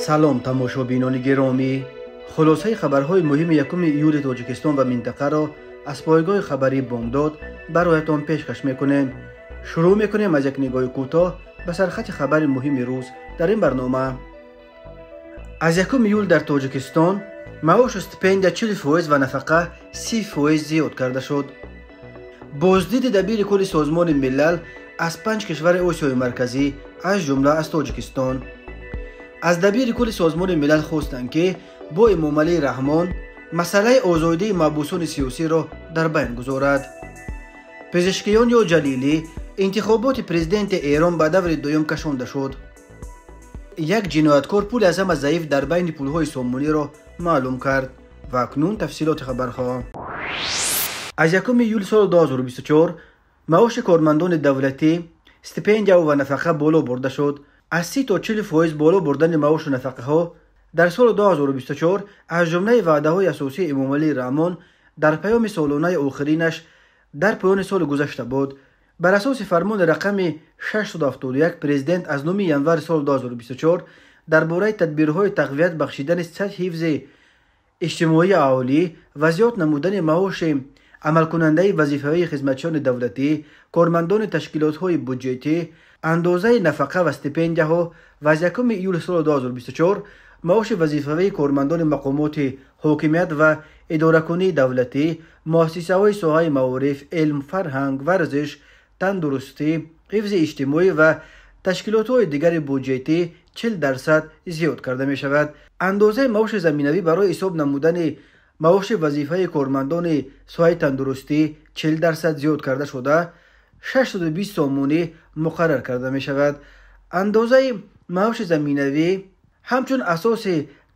سلام تماشابینان گرامی، خلاصه خبرهای مهم 1 ایول تاجیکستان و منطقه را از پایگاه خبری بامداد برایتان پیشکش میکنیم. شروع میکنیم از یک نگاه کوتاه به سرخط خبر مهم روز در این برنامه. از 1 ایول در تاجیکستان معاش استیپندیا 40% و نفقه 30% زیاد کرده شد. بازدید دبیر کل سازمان ملل از 5 کشور آسیای مرکزی از جمله از تاجیکستان از دبیر کل سازمان ملل خواستند که با امام علی رحمان مسئله آزادی محبوسان سیاسی را در بین گذارد. پزشکیان یا جلیلی انتخابات پرزیدنت ایران به دور دوم کشانده شد. یک جنایتکار پول از همه ضعیف در بین پولهای سامانی را معلوم کرد و اکنون تفصیلات خبرها. از 1 ایول سال 2024 معاش کارمندان دولتی استیپندیا و نفقه بالا برده شد. از 30 تا 40% بالا بردن معاش و نفقه ها در سال 2024 از جمله وعده های اساسی امام علی رحمان در پیام سالانه آخرینش در پایان سال گذشته بود. بر اساس فرمان رقم 671 پرزیدنت از 9 ژانویه سال 2024 درباره تدبیرهای تقویت بخشیدن سطح حفظ اجتماعی عالی و زیاد نمودن معاش عمل کننده وظیفه‌ای خدمتچیان دولتی، کارمندان تشکیلات‌های بودجتی، اندازه نفقه و استیپندیاها و از 1 ایول سال 2024 معاش وظیفه‌ای کارمندان مقامات حاکمیت و اداره‌کنی دولتی، مؤسسه‌های ساحه معارف، علم، فرهنگ، ورزش، تندرستی، حفظ اجتماعی و تشکیلات‌های دیگر بودجتی 40% زیاد کرده می‌شود. اندازه معاش زمینوی برای حساب نمودن معاش وظیفه کارمندان ساحه تندرستی 40% زیاد کرده شده 620 سامانی مقرر کرده می شود. اندازه معاش زمینوی همچون اساس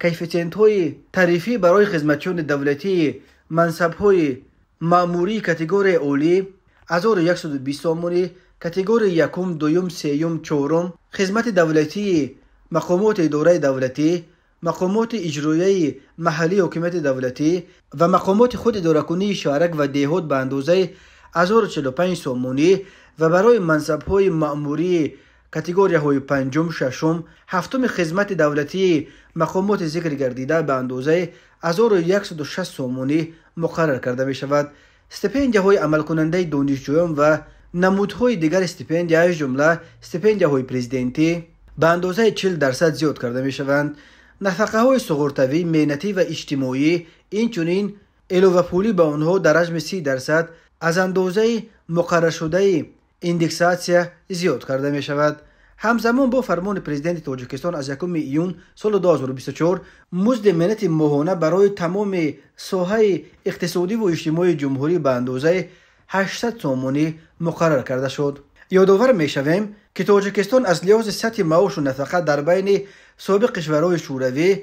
کیفیت های تعریفی برای خدمتچیان دولتی منصب های مأموری کاتگوری اولی 1120 سامانی، کاتگوری یکم، دوم، سیوم، چهارم خدمت دولتی مقامات اداره دولتی، مقامات اجرایی محلی حکومت دولتی و مقامات خود اداره کنی شهرک و دهات به اندازه 1045 سامانی و برای منصب های مأموری کاتگوری های پنجم، ششم، هفتم خدمت دولتی مقامات ذکر گردیده به اندازه 1160 سامانی مقرر کرده می شود. استیپندیا های عمل کننده دانشجویان و نمودهای دیگر استیپندیا از جمله استیپندیا های پرزیدنتی به اندازه 40% زیاد کرده می شوند. نفقه های سقراطوی، مهنتی و اجتماعی اینچنین علاوه پولی به آنها در حجم 30% از اندازه مقرر شده ایندکساسیا زیاد کرده می شود. همزمان با فرمان پرزیدنت تاجیکستان از 1 ایون سال 2024 مزد مهنت ماهانه برای تمام ساحه اقتصادی و اجتماعی جمهوری به اندازه 800 سامانی مقرر کرده شد. یادآور می شویم که تاجیکستان از لحاظ سطح معاش و نفقه در بین سابق کشورهای شوروی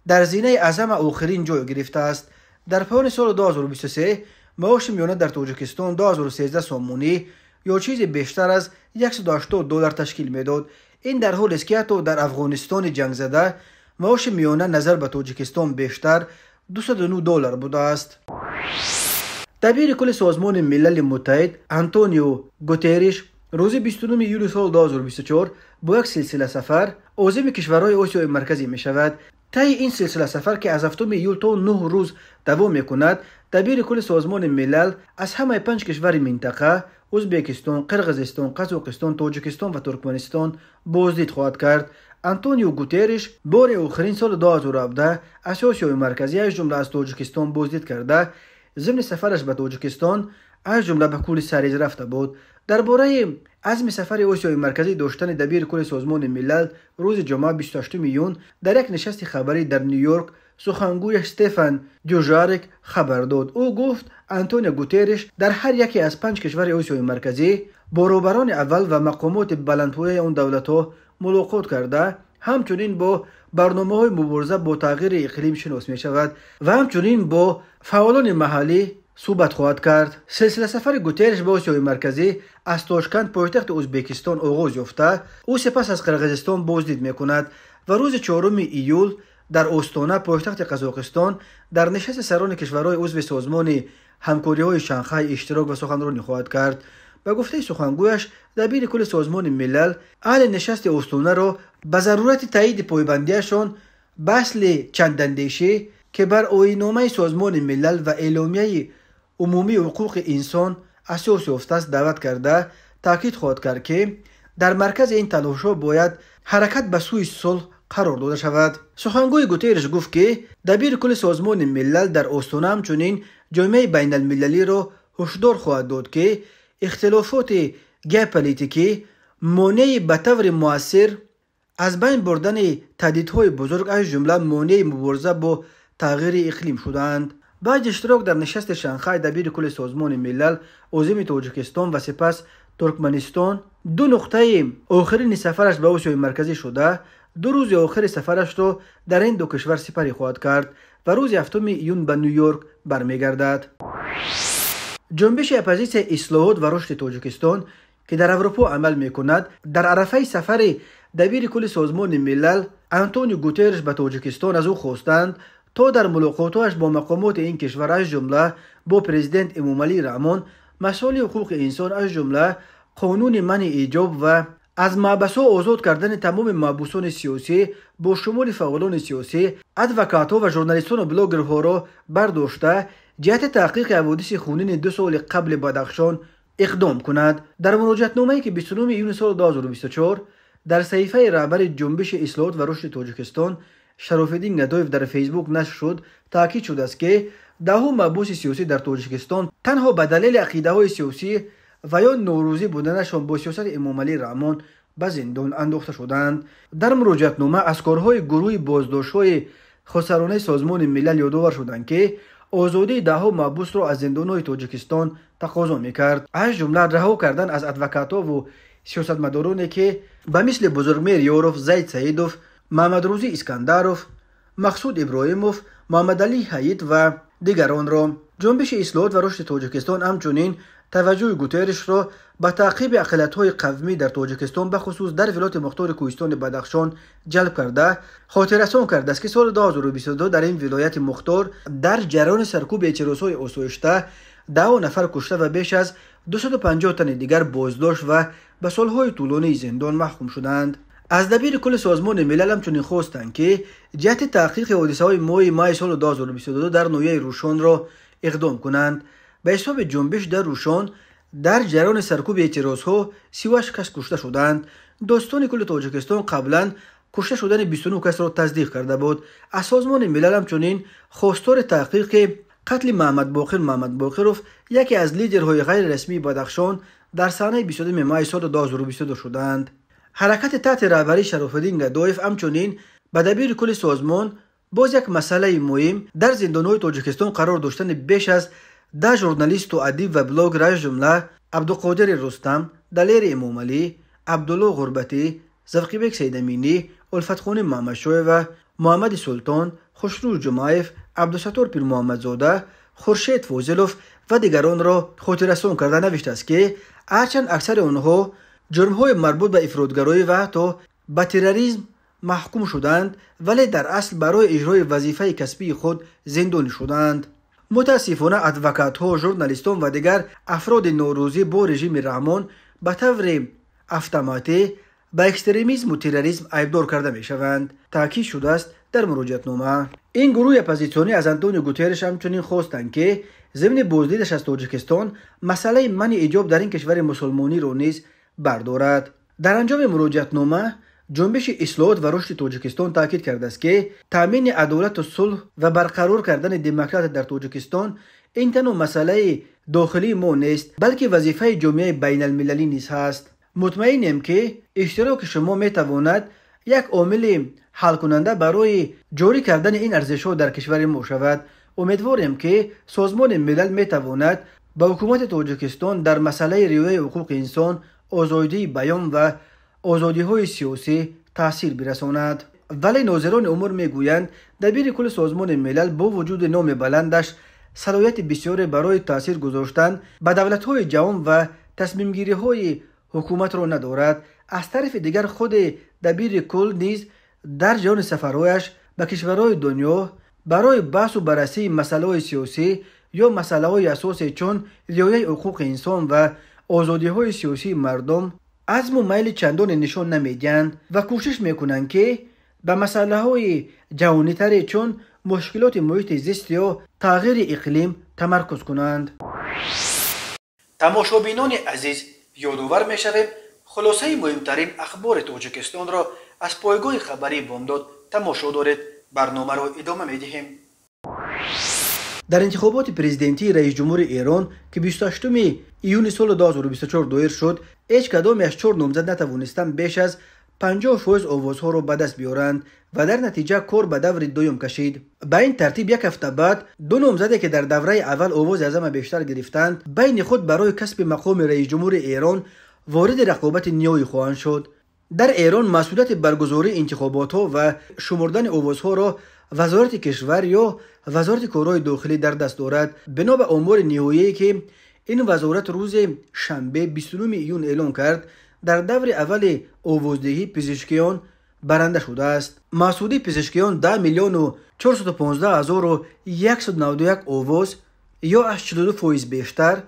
در زینه اعظم آخرین جای گرفته است. در پایان سال 2023 معاش میانه در تاجیکستان 2013 سامانی یا چیزی بیشتر از $180 تشکیل میداد. این در حالی است که حتی در افغانستان جنگ زده معاش میانه نظر به تاجیکستان بیشتر $209 بوده است. دبیر کل سازمان ملل متحد آنتونیو گوتریش روز 29 ایول سال 2024 با یک سلسله سفر عازم کشورهای آسیای مرکزی می شود. طی این سلسله سفر که از 7 ایول تا 9 روز دوام می کند، دبیر کل سازمان ملل از همه 5 کشور منطقه ازبکستان، قرقیزستان، قزاقستان، تاجیکستان و ترکمنستان بازدید خواهد کرد. آنتونیو گوتریش بار آخرین سال 2017 از آسیای مرکزی از جمله از تاجیکستان بازدید کرده. ضمن سفرش به تاجیکستان از جمله به کل سریز رفته بود. درباره عزم سفر آسیای مرکزی داشتن دبیر کل سازمان ملل روز جمعه 28 ایون در یک نشست خبری در نیویورک سخنگوی استفان دوژارک خبر داد. او گفت آنتونیو گوتریش در هر یکی از 5 کشور آسیای مرکزی با رهبران اول و مقامات بلندپایه آن دولت‌ها ملاقات کرده، همچنین با برنامه‌های مبارزه با تغییر اقلیم شناس می شود و همچنین با فعالان محلی صحبت خواهد کرد. سلسله سفر گوتریش به آسیای مرکزی از تاشکند پایتخت ازبکستان آغاز یافته. او سپس از قرقیزستان بازدید می کند و روز 4 ایول در استانه پایتخت قزاقستان در نشست سران کشورهای عضو سازمان همکاری‌های شانگهای اشتراک و سخنرانی خواهد کرد. به گفته سخنگویش دبیر کل سازمان ملل اهل نشست استانه را به ضرورت تایید پایبندیشان بحث چنداندیشه که بر آیین‌نامه سازمان ملل و اعلامیه عمومی حقوق انسان اساس یافته است دعوت کرده تاکید خواهد کرد که در مرکز این تلاش‌ها باید حرکت به سوی صلح قرار داده شود. سخنگوی گوترش گفت که دبیر کل سازمان ملل در آستانه همچنین جامعه بین المللی را هشدار خواهد داد که اختلافات ژئوپلیتیکی مانع به طور مؤثر از بین بردن تهدیدهای بزرگ از جمله مانع مبارزه با تغییر اقلیم شدند. بعد اشتراک در نشست شانگهای دبیر کل سازمان ملل عازم تاجیکستان و سپس ترکمنستان 2 نقطه آخرین سفرش به آسیای مرکزی شده 2 روز آخر سفرش را در این 2 کشور سپری خواهد کرد و روز 7 ایون به نیویورک برمیگردد. جنبش اپوزیسیون اصلاحات و رشد تاجیکستان که در اروپا عمل میکند در عرفه سفر دبیر کل سازمان ملل آنتونیو گوترش به تاجیکستان از او خواستند تا در ملاقاتش با مقامات این کشور از جمله با پرزیدنت امامعلی رحمان مسائل حقوق انسان از جمله قانون منع ایجاب و از محبس‌ها آزاد کردن تمام محبوسان سیاسی با شمول فعالان سیاسی، ادوکات‌ها و ژورنالیستان و بلاگرها را برداشته جهت تحقیق حوادث خونین 2 سال قبل بدخشان اقدام کند. در مراجعتنامه‌ای که 29 ایون سال 2024 در صحیفه رهبر جنبش اصلاحات و رشد تاجیکستان شراف‌الدین ندایف در فیسبوک نشر شد تاکید شده است که 10 محبوس سیاسی در تاجیکستان تنها به دلیل عقیده‌های سیاسی و یا نوروزی بودنشان با سیاست امامعلی رحمان به زندان انداخته شدند. در مراجعتنامه از کارهای گروه بازداشت‌های خسرانه سازمان ملل یادآور شدند که آزادی 10 محبوس را از زندان‌های تاجیکستان تقاضا می‌کرد، از جمله رها کردن از ادوکات‌ها و سیاستمدارانی که به مثل بزرگمیر یاروف، زید سعیدوف، محمد روزی اسکندروف، مقصود ابراهیموف، محمد علی حیید و دیگران را. جنبش اصلاحات و رشد تاجیکستان همچنین توجه گوترش را به تعقیب اقلیت‌های قومی در تاجیکستان به خصوص در ولایت مختار کوهستان بدخشان جلب کرده خاطررسان کرده است که سال 2022 در این ولایت مختار در جریان سرکوب اعتراض‌های آسایشته 10 نفر کشته و بیش از 250 تن دیگر بازداشت و به سالهای طولانی زندان محکوم شدند. از دبیر کل سازمان ملل همچنین خواستند که جهت تحقیق حادثه‌های ماه سال 2022 در ناحیه روشان را اقدام کنند. به حساب جنبش در روشان در جریان سرکوب اعتراضها 38 کس کشته شدند. داستان کل تاجیکستان قبلا کشته شدن 29 کس را تصدیق کرده بود. از سازمان ملل همچنین خواستار تحقیق قتل محمد باقروف یکی از لیدرهای غیر رسمی بدخشان در سال 22 ماه سال 2022 شدند. حرکت تحت رهبری شراف‌الدین ندایف همچنین به دبیر کل سازمان باز یک مسئله مهم در زندان‌های تاجیکستان قرار داشتن بیش از 10 ژورنالیست و ادیب و بلاگر از جمله عبدالقادر رستم، دلیر امامعلی، عبدالله غربتی، زفقیبک سیدامینی، الفتخانی محمدشاه و محمد سلطان، خسرو جمعیف، عبدالستار پیر محمدزاده، خورشید فوزلوف و دیگران را خاطررسان کرده نوشته است که هرچند اکثر آنها جرم‌های مربوط به افراطگرایی و حتی به تروریسم محکوم شدند ولی در اصل برای اجرای وظیفه کسبی خود زندانی شدند. متاسفانه ادوکات‌ها، ژورنالیستان و دیگر افراد ناراضی با رژیم رحمان به طور اتوماتیک به اکستریمیسم و تروریسم ایبدار کرده می شوند. تاکید شده است در مراجعتنامه. این گروه اپوزیسیونی از آنتونیو گوترش همچنین خواستند که ضمن بازدیدش از تاجیکستان مسئله منع ایجاب در این کشور مسلمانی را نیز بردارد. در انجام مراجعتنامه جنبش اصلاحات و رشد تاجیکستان تاکید کرده است که تامین عدالت و صلح و برقرار کردن دموکراسی در تاجیکستان این تنها مسئله داخلی ما نیست بلکه وظیفه جامعه بین المللی نیز هست. مطمئنیم که اشتراک شما می تواند یک عامل حل کننده برای جاری کردن این ارزش‌ها در کشور ما شود. امیدواریم که سازمان ملل می تواند به حکومت تاجیکستان در مسئله رعایت حقوق انسان، آزادی بیان و آزادی‌های سیاسی تاثیر برساند. ولی ناظران امور میگویند دبیر کل سازمان ملل با وجود نام بلندش صلاحیت بسیاری برای تاثیر گذاشتن به دولت‌های جهان و تصمیم گیری‌های حکومت را ندارد. از طرف دیگر خود دبیر کل نیز در جریان سفرهایش به کشورهای دنیا برای بحث و بررسی مسائل سیاسی یا مسائل اساسی چون رعایت حقوق انسان و آزادی‌های سیاسی مردم عزم و میل چندان نشان نمیدهند و کوشش میکنند که به مسئله های جهانی تری چون مشکلات محیط زیست یا تغییر اقلیم تمرکز کنند. تماشابینان عزیز، یادآور می‌شویم خلاصه مهمترین اخبار تاجیکستان را از پایگاه خبری بامداد تماشا دارید. برنامه را ادامه می‌دهیم. در انتخابات پرزیدنتی رئیس جمهور ایران که 28 ایون سال 2024 دایر شد، هیچ کدام از 4 نامزد نتوانستند بیش از 50% آوازها را به دست بیارند و در نتیجه کار به دور دوم کشید. به این ترتیب یک هفته بعد 2 نامزدی که در دوره اول آواز از همه بیشتر گرفتند بین خود برای کسب مقام رئیس جمهور ایران وارد رقابت نیایی خواهند شد. در ایران مسئولیت برگزاری انتخابات ها و شمردن آوازها را وزارت کشور یا وزارت کارهای داخلی در دست دارد. بنا به آمار نهایی که این وزارت روز شنبه 29 ایون اعلام کرد، در دور اول آوازدهی پزشکیان برنده شده است. مسعودی پزشکیان 10,415,191 آواز یا از 42% بیشتر،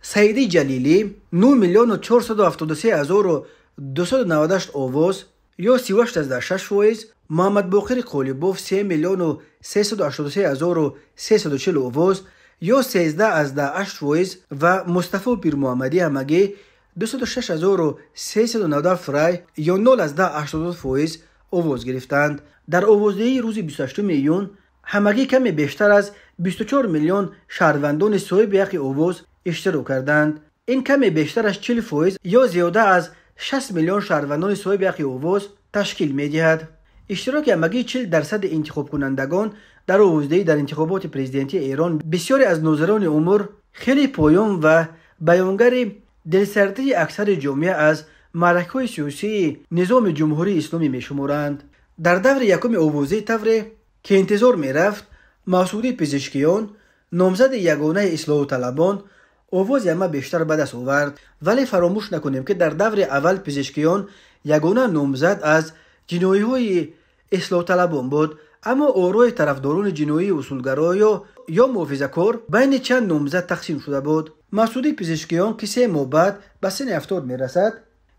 سعیدی جلیلی 9,473,298 آواز یا 38.6%، محمد باقر قالیباف 3,383,340 آواز یا 13.8% و مصطفی پیر محمدی همگی 206,390 فرای یا 0.82% آواز گرفتند. در آوازدهی روز 28 ایون همگی کمی بیشتر از 24 میلیون شهروندان صاحب حق آواز اشتراک کردند. این کمی بیشتر از 40% یا زیاده از 60 میلیون شهروندان صاحب حق آواز تشکیل می‌دهد. اشتراک همگی 40% انتخاب کنندگان در آوازدهی در انتخابات پرزیدنتی ایران بسیاری از ناظران امور خیلی پایان و بیانگر دلسردی اکثر جامعه از معرکه‌های سیاسی نظام جمهوری اسلامی می‌شمارند. در دور یکم آوازدهی طوری که انتظار می‌رفت، مسعودی پزشکیان نامزد یگانه اصلاح طلبان آواز همه بیشتر به دست آورد، ولی فراموش نکنیم که در دور اول پزشکیان یگانه نامزد از جنایی‌های اصلاح طلبان بود، اما آرای طرفداران جنایی اصولگرا یا محافظه‌کار بین چند نامزد تقسیم شده بود. مسعودی پزشکیان که 3 ماه بعد به سن 70 میرسد،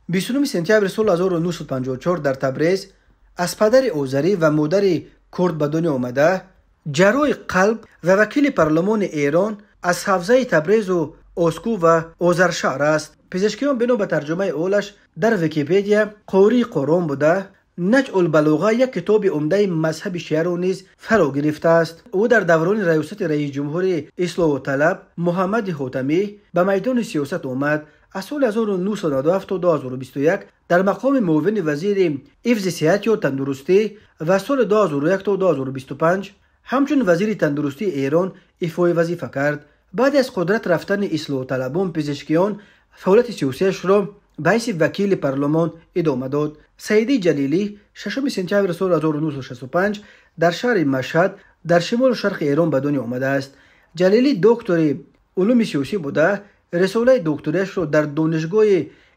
29 سپتامبر سال 1954 در تبریز از پدر آذری و مادر کرد به دنیا آمده، جراح قلب و وکیل پارلمان ایران از حوزه تبریز و اسکو و آذرشهر است. پزشکیان بنا به ترجمه اولش در ویکی‌پدیا قاری قرآن بوده. نجع البلاغه یک کتاب عمده مذهب شیعه را نیز فرا گرفته است. او در دوران ریاست رئیس جمهور اصلاح طلب محمد حاتمی به میدان سیاست آمد. از سال 1997 تا 2021 در مقام معاون وزیر حفظ صحت یا تندرستی و سال 2001 تا 2025 همچون وزیر تندرستی ایران ایفای وظیفه کرد. بعد از قدرت رفتن اصلاح طلبان، پزشکیان فعالیت سیاسیش را به حیث وکیل پارلمان ادامه داد. سعیدی جلیلی 6 سپتامبر سال 1965 در شهر مشهد در شمال شرق ایران به دنیا آمده است. جلیلی دکتر علوم سیاسی بوده. رساله دکتریش را در دانشگاه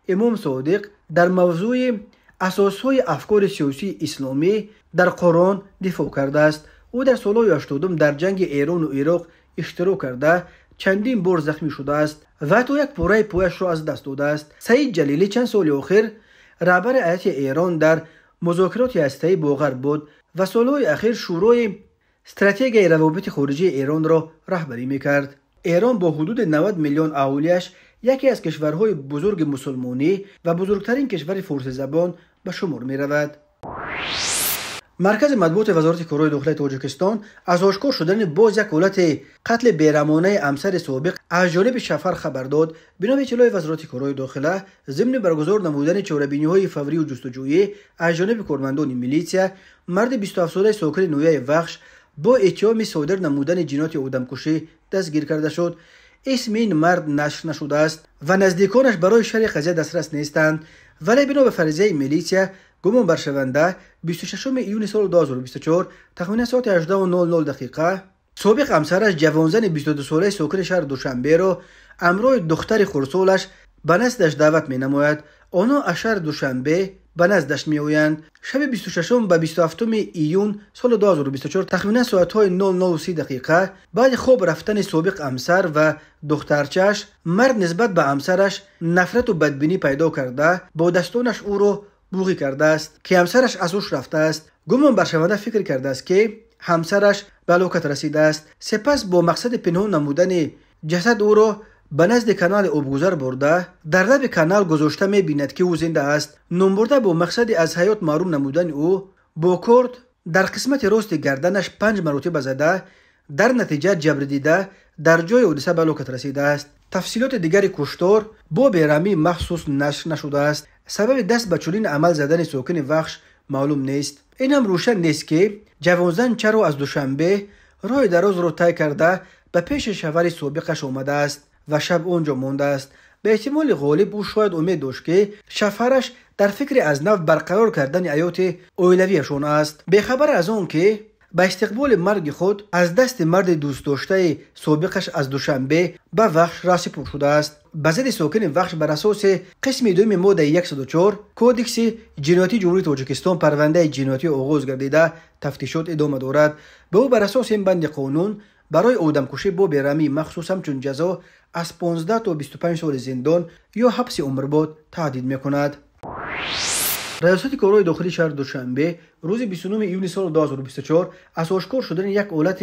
امام صادق در موضوع اساسهای افکار سیاسی اسلامی در قرآن دفاع کرده است. او در سالهای 80 در جنگ ایران و عراق اشتراک کرده چندین بار زخمی شده است و تا یک پاره پایش را از دست داده است. سعید جلیلی چند سال اخیر رهبر هیئت ایران در مذاکرات هسته‌ای با غرب بود و سالهای اخیر شورای استراتژی روابط خارجی ایران را رهبری میکرد. ایران با حدود 90 میلیون اهالیش یکی از کشورهای بزرگ مسلمانی و بزرگترین کشور فارسی زبان به شمار می رود. مرکز مطبوعات وزارت کارهای داخلی تاجیکستان از آشکار شدن باز یک حالت قتل بیرحمانه همسر سابق از جانب شفر خبر داد. بنا به اطلاع وزارت کارهای داخلی، ضمن برگزار نمودن چاره‌بینی‌های فوری و جستجویی از جانب کارمندان میلیسیا، مرد 27 ساله ساکن نویه وخش با اتهام صادر نمودن جنایت آدمکشی دستگیر کرده شد. اسم این مرد نشر نشده است و نزدیکانش برای شرح قضیه دسترس نیستند، ولی بنا به فرضیه میلیسیا گمان بر شونده 26 ایون سال 2024 تقریبا ساعت 18:00 سابق همسرش جوانزن 22 ساله ساکن شهر دوشنبه را همراه دختر خردسالش به نزدش دعوت می نماید. آنها از شهر دوشنبه به نزدش می آیند. شب 26 به 27 ایون سال 2024 تقریبا ساعت‌های 00:30 بعد خواب رفتن سابق همسر و دخترچش، مرد نسبت به همسرش نفرت و بدبینی پیدا کرده با دستانش او را بوغی کرده است که همسرش از اوش رفته است. گمان بر شونده فکر کرده است که همسرش به هلاکت رسیده است. سپس با مقصد پنهان نمودن جسد او را به نزد کانال آبگذر برده در لب کانال گذاشته می‌بیند که او زنده است. نمبرده با مقصد از حیات محروم نمودن او با کرد در قسمت راست گردنش 5 مرتبه زده، در نتیجه جبر دیده در جای حادثه به هلاکت رسیده است. تفصیلات دیگر کشتار با بیرحمی مخصوص نشر نشده است. سبب دست به چنین عمل زدن ساکن وخش معلوم نیست. این هم روشن نیست که جوانزن چرا از دوشنبه راه دراز را طی کرده به پیش شوهر سابقش آمده است و شب اونجا مانده است. به احتمال غالب او شاید امید داشت که شوهرش در فکر از نو برقرار کردن حیات اویلویشان است، به خبر از آن که به استقبال مرگ خود از دست مرد دوست داشته سابقش از دوشنبه به وخش راسپور شده است. به ضد ساکن وخش بر اساس قسم دوم ماده 104 کودکس جنایتی جمهوری تاجیکستان پرونده جنایتی آغاز گردیده تفتیشات ادامه دارد. به او بر اساس این بند قانون برای آدمکشی با بیرحمی مخصوص همچون جزا از 15 تا 25 سال زندان یا حبس عمرباد تهدید میکند. ریاست کارهای داخلی شهر دوشنبه روز 29 ایون سال 2024 از آشکار شدن یک حالت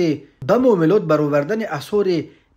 به معاملات برآوردن آثار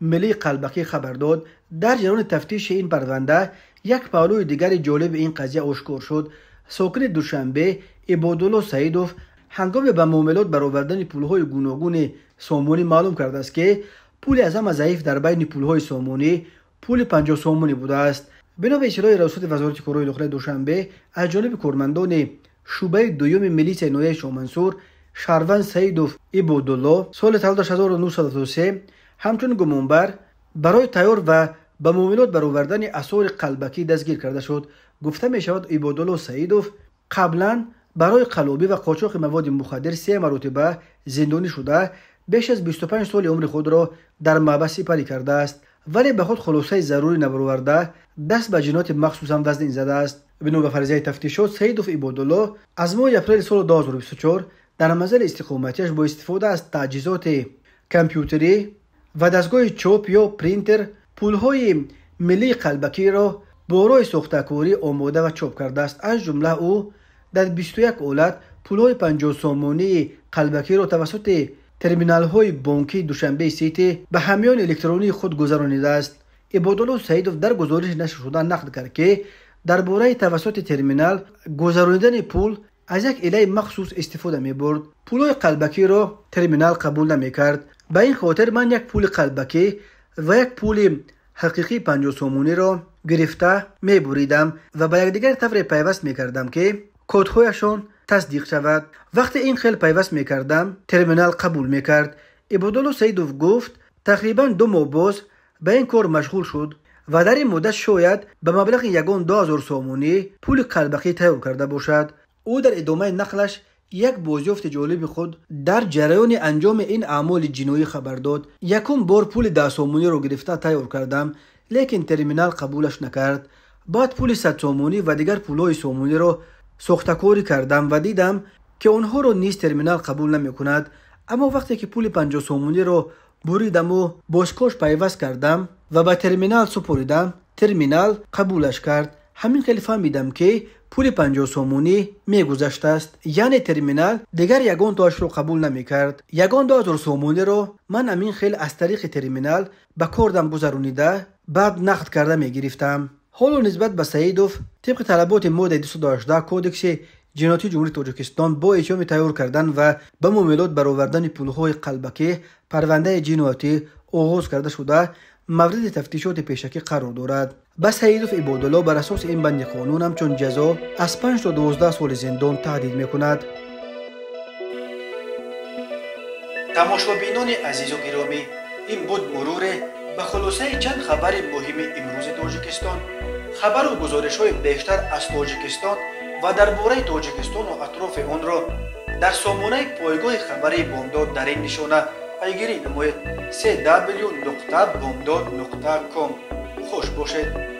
ملی قلبکی خبر داد. در جریان تفتیش این پرونده یک پهلوی دیگر جالب این قضیه آشکار شد. ساکن دوشنبه عبادالله سعیدوف هنگام به معاملات برآوردن پولهای گوناگون سامانی معلوم کرده است که پول از همه ضعیف در بین پولهای سامانی پول 50 سامانی بوده است. بنا به اطلاع ریاست وزارت کارهای داخلی دوشنبه از جانب کارمندان شعبه دوم ملیس نایه شامنصور شهروند سعیدوف عبادالله سال تولد 1903 همچون گمانبر برای تیار و به معاملات برآوردن آثار قلبکی دستگیر کرده شد. گفته می شود عبادالله سعیدوف قبلا برای قلابی و قاچاق مواد مخدر 3 مرتبه زندانی شده بیش از 25 سال عمر خود را در محبس سپری کرده است، ولی به خود خلاصه ضروری نبرآورده دست به جنایت مخصوص هم وزن زده است. بنا به فرضیه تفتیشات سعیدوف عبادالله از ماه اپریل سال 2024 در منزل استقامتیش با استفاده از تجهیزات کامپیوتری و دستگاه چاپ یا پرینتر پولهای ملی قلبکی را برای ساخته‌کاری آماده و چاپ کرده است. از جمله او در 21 حالت پولهای 50 سامانی قلبکی را توسط ترمینال های بانکی دوشنبه سیتی به همیان الکترونی خود گذرانیده است. عبادالله سعیدوف در گزارش نشر شده نقل کرد که درباره توسط ترمینال گذرانیدن پول از یک اله مخصوص استفاده می برد. پولهای قلبکی را ترمینال قبول نمی کرد. به این خاطر من یک پول قلبکی و یک پول حقیقی 50 سامانی را گرفته می بریدم و به یکدیگر طور پیوست می کردم که کدهایشان تصدیق شود. وقتی این خیل پیوست می کردم ترمینال قبول می کرد. عبادالله سعیدوف گفت تقریبا 2 ماه باز به این کار مشغول شد و در این مدت شاید به مبلغ 1,000 سامانی پول قلبکی تیار کرده باشد. او در ادامه نقلش یک بازیافت جالب خود در جریان انجام این اعمال جنایی خبر داد. یکم بار پول 10 سامانی رو گرفته تیار کردم لیکن ترمینال قبولش نکرد. بعد پول 100 سامانی و دیگر پولهای سامانی رو ساخته‌کاری کردم و دیدم که اونها رو نیز ترمینال قبول نمی کند. اما وقتی که پول 50 سامانی رو بریدم و بازکاش پیوست کردم و به ترمینال سپردم ترمینال قبولش کرد. همین خیلی فهمیدم که پول 50 سامانی می گذشته است، یعنی ترمینال دیگر یگان تاش رو قبول نمی کرد. 1,000 سامانی رو من همین خیلی از طریق ترمینال به کاردم گذرونیده بعد نقد کرده می گرفتم. حالا نسبت به سعیدوف طبق طلبات ماده 218 کودکس جنایتی جمهوری تاجیکستان با اتهام تیار کردن و به معاملات برآوردن پولهای قلبکی پرونده جنایتی آغاز کرده شده مورد تفتیشات پیشکی قرار دارد. به سعیدوف عبادالله بر اساس این بند قانون همچون جزا از 5 تا 12 سال زندان تهدید میکند. تماشابینان عزیز و گرامی، این بود مرور به خلاصه چند خبر مهم امروز تاجیکستان. خبر و گزارش های بیشتر از تاجیکستان و درباره تاجیکستان و اطراف آن را در سامانه پایگاه خبری بامداد در این نشانه پیگیری نمایید: www.bomdad.com. خوش باشید.